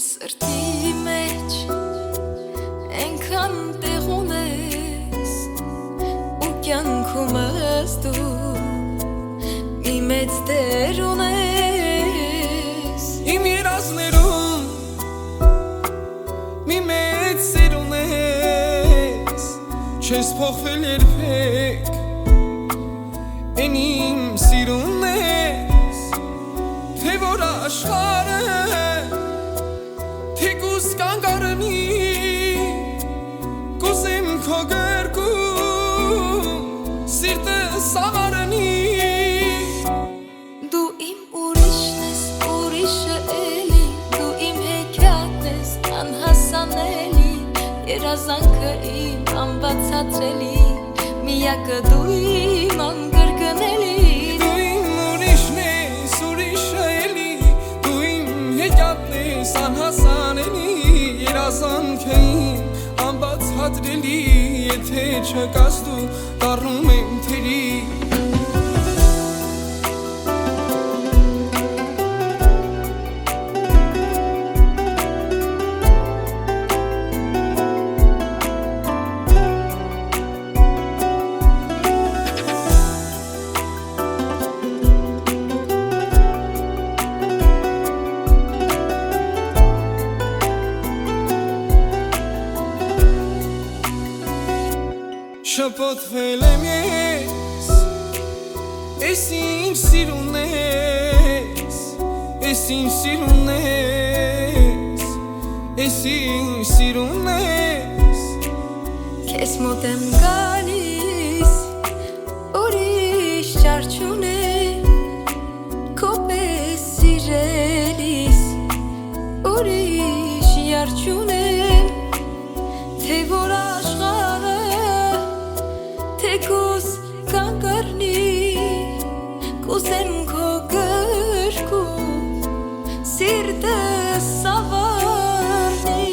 Սրտի մեջ ենքան տեղ ունես ու կյանքումս դու մի մեծ դեր ունես Իմ երազներում մի մեծ սեր ունես Չես փոխվել երբեք Էն իմ սիրունն ես Թե որ աշխարհը Կանգարնի Կուզեմ քո գրկում Սիրտս ավարնի Դու իմ ուրիշն ես, ուրիշը էլի Դու իմ հեքիաթն ես, անհասանելի Երազանքը իմ անբացատրելի Միակը դու իմ անկրկնելի Դու իմ ուրիշն ես, ուրիշը էլի Դու իմ հեքիաթն ես, անհասանելի Երազանքը իմ անբացատրելի Եթե չկաս դու դառնում եմ թերի Շփոթվել եմ ես Էս ինչ սիրուն ես Էս ինչ սիրուն ես Էս ինչ սիրուն ես Քեզ մոտ եմ գալիս Ուրիշ ճար չունեմ Քո պես սիրելիս Ուրիշ յար չունեմ Թե որ աշխարհը Թեկուս կանգարնի Կուզեմ քո գրկում Սիրտս ավարնի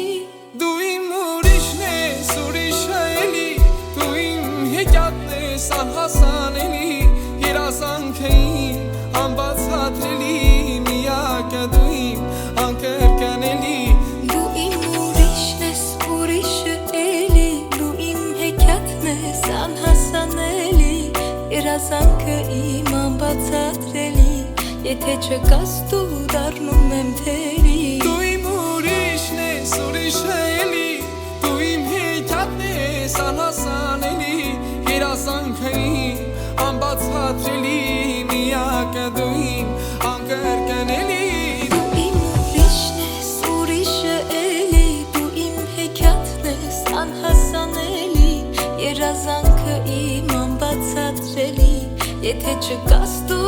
Դու իմ ուրիշն ես, ուրիշը էլի Դու իմ հեքիաթն ես, անհասանելի Երազանքը իմ անբացատրելի Միակը դու իմ անկրկնելի Դու իմ ուրիշն ես, ուրիշը էլի Դու իմ հեքիաթն ես, անհասանելի Երազանքը իմ անբացատրելի Եթե չկաս դու դառնում եմ թերի Դու իմ ուրիշն ես, ուրիշը էլի Դու իմ հեքիաթն ես, անհասանելի Երազանքը իմ անբացատրելի Միակը դու իմ անկրկնելի Դու իմ ուրիշն ես, ուրիշը էլի Դու իմ հեքիաթն ես, անհասանելի Երազանքը իմ անբացատրելի Եթե չկաս դու